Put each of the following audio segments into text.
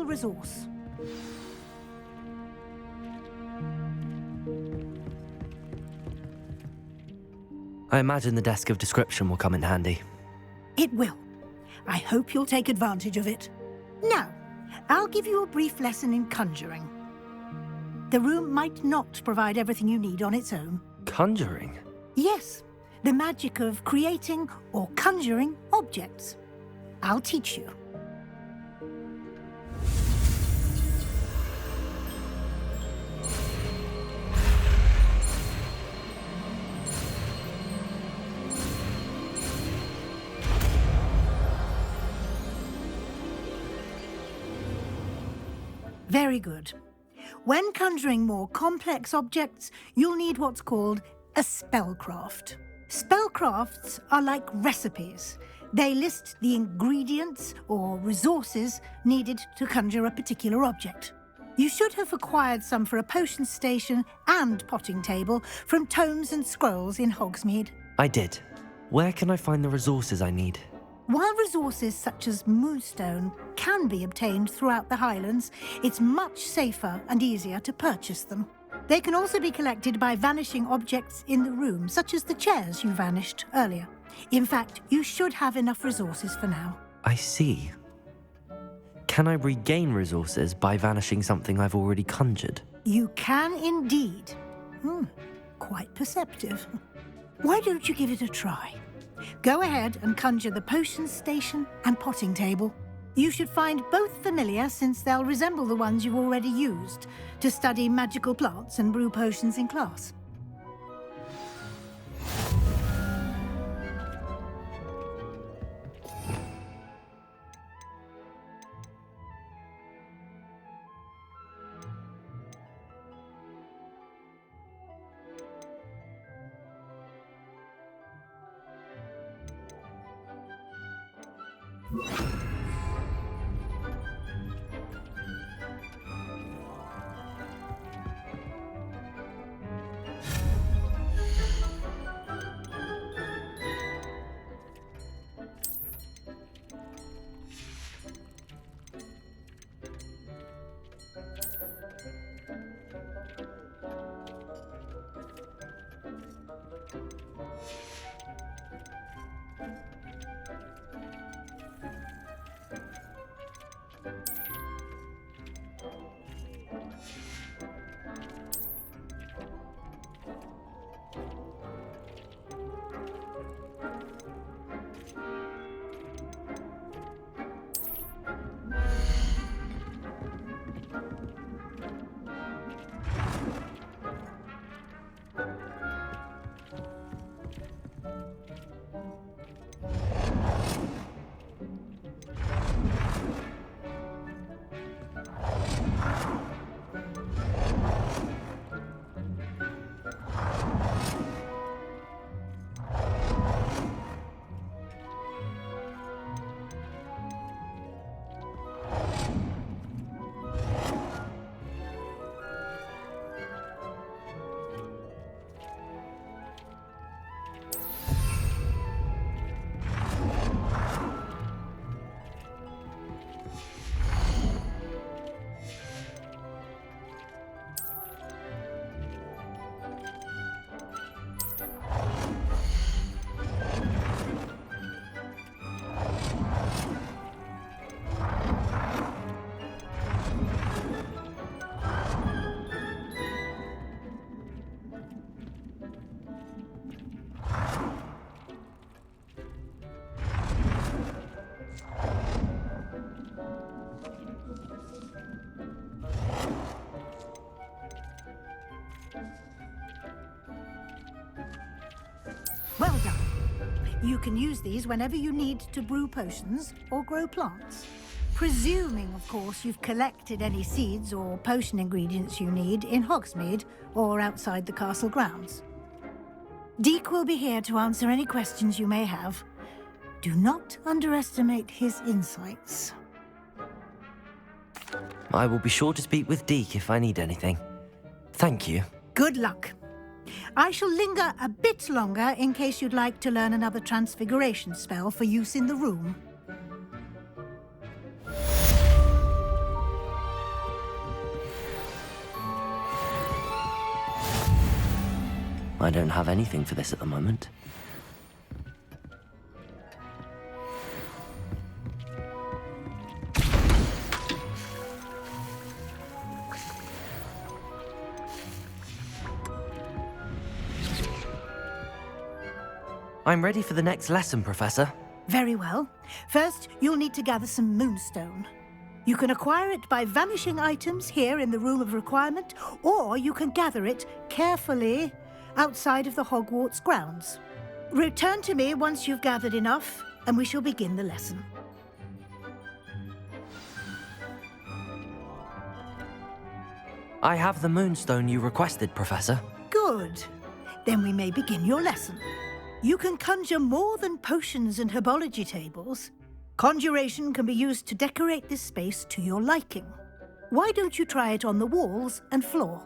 valuable resource. I imagine the desk of description will come in handy. It will. I hope you'll take advantage of it. Now, I'll give you a brief lesson in conjuring. The room might not provide everything you need on its own. Conjuring? Yes, the magic of creating or conjuring objects. I'll teach you. Very good. When conjuring more complex objects, you'll need what's called a spellcraft. Spellcrafts are like recipes. They list the ingredients or resources needed to conjure a particular object. You should have acquired some for a potion station and potting table from tomes and scrolls in Hogsmeade. I did. Where can I find the resources I need? While resources such as moonstone can be obtained throughout the Highlands, it's much safer and easier to purchase them. They can also be collected by vanishing objects in the room, such as the chairs you vanished earlier. In fact, you should have enough resources for now. I see. Can I regain resources by vanishing something I've already conjured? You can indeed. Quite perceptive. Why don't you give it a try? Go ahead and conjure the potion station and potting table. You should find both familiar, since they'll resemble the ones you've already used to study magical plants and brew potions in class. Well done. You can use these whenever you need to brew potions or grow plants. Presuming, of course, you've collected any seeds or potion ingredients you need in Hogsmeade or outside the castle grounds. Deek will be here to answer any questions you may have. Do not underestimate his insights. I will be sure to speak with Deek if I need anything. Thank you. Good luck. I shall linger a bit longer in case you'd like to learn another transfiguration spell for use in the room. I don't have anything for this at the moment. I'm ready for the next lesson, Professor. Very well. First, you'll need to gather some moonstone. You can acquire it by vanishing items here in the Room of Requirement, or you can gather it carefully outside of the Hogwarts grounds. Return to me once you've gathered enough, and we shall begin the lesson. I have the moonstone you requested, Professor. Good. Then we may begin your lesson. You can conjure more than potions and herbology tables. Conjuration can be used to decorate this space to your liking. Why don't you try it on the walls and floor?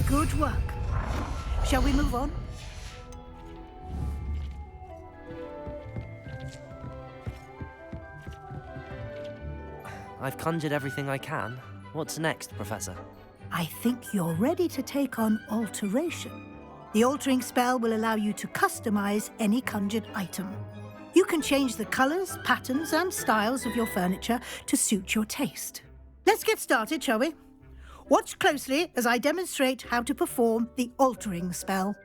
Good work. Shall we move on? I've conjured everything I can. What's next, Professor? I think you're ready to take on alteration. The altering spell will allow you to customize any conjured item. You can change the colors, patterns, and styles of your furniture to suit your taste. Let's get started, shall we? Watch closely as I demonstrate how to perform the altering spell.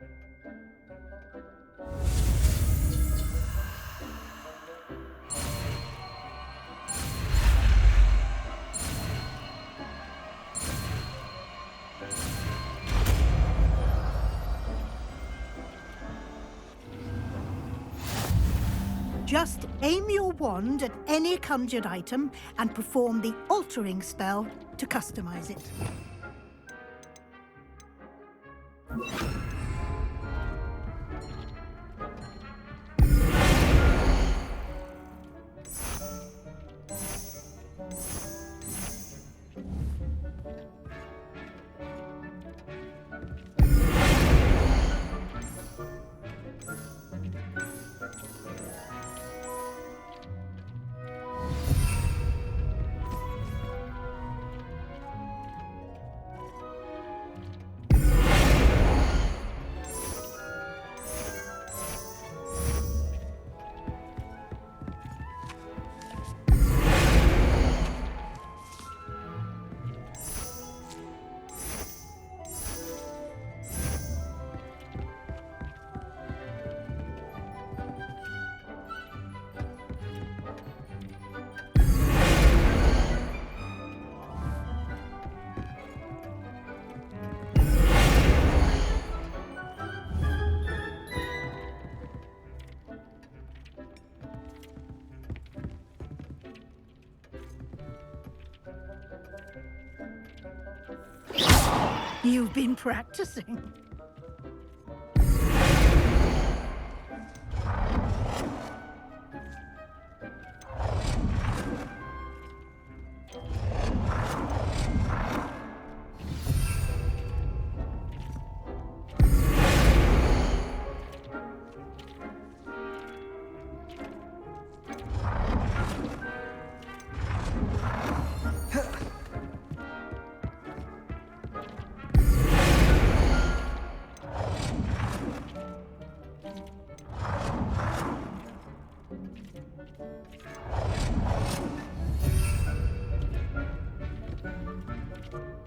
Just aim your wand at any conjured item and perform the altering spell to customize it. You've been practicing.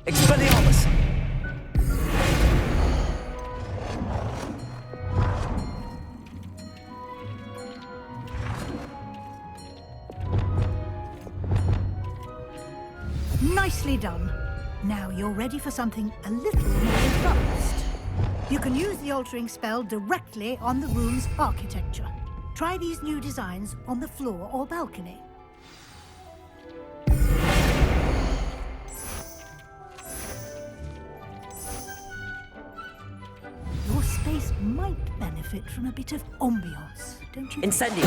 Expelliarmus! Nicely done. Now you're ready for something a little more advanced. You can use the altering spell directly on the room's architecture. Try these new designs on the floor or balcony. Your space might benefit from a bit of ambiance, don't you think? Incendio!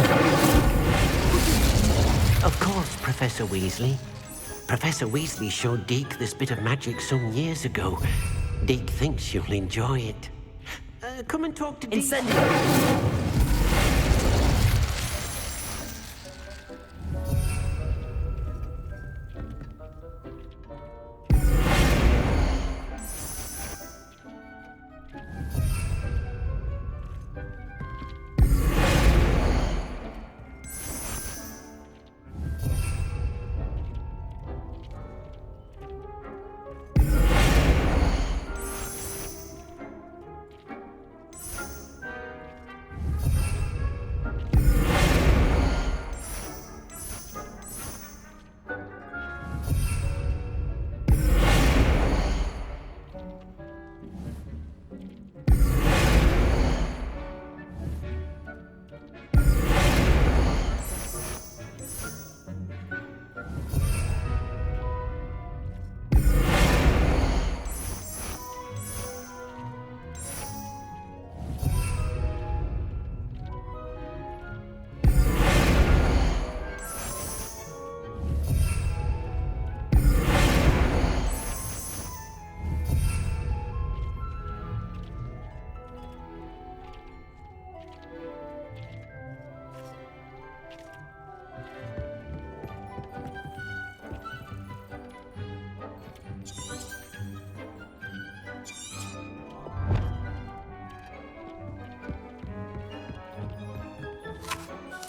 Of course, Professor Weasley. Professor Weasley showed Deke this bit of magic some years ago. Deke thinks you'll enjoy it. Come and talk to Deke. Incendio!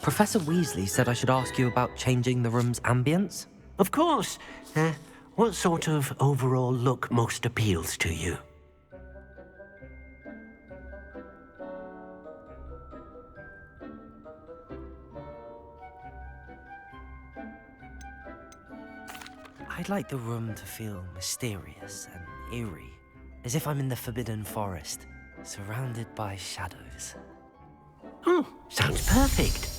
Professor Weasley said I should ask you about changing the room's ambience. Of course. What sort of overall look most appeals to you? I'd like the room to feel mysterious and eerie, as if I'm in the Forbidden Forest, surrounded by shadows. Oh, sounds perfect.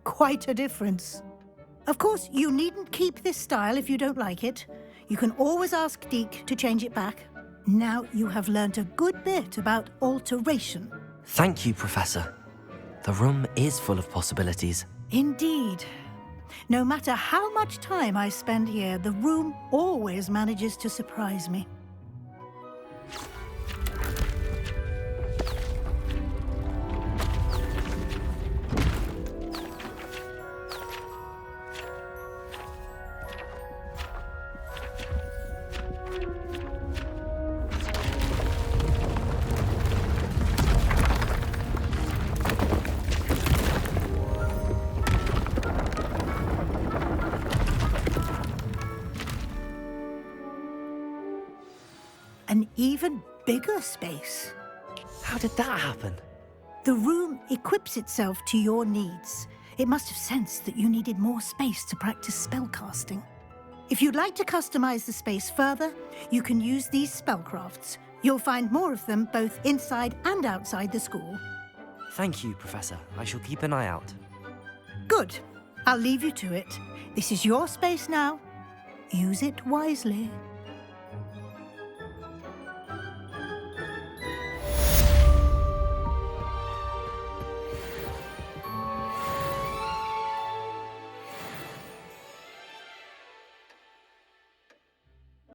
Quite a difference. Of course, you needn't keep this style if you don't like it. You can always ask Deke to change it back. Now you have learnt a good bit about alteration. Thank you, Professor. The room is full of possibilities. Indeed. No matter how much time I spend here, the room always manages to surprise me. An even bigger space. How did that happen? The room equips itself to your needs. It must have sensed that you needed more space to practice spellcasting. If you'd like to customize the space further, you can use these spellcrafts. You'll find more of them both inside and outside the school. Thank you, Professor. I shall keep an eye out. Good. I'll leave you to it. This is your space now. Use it wisely.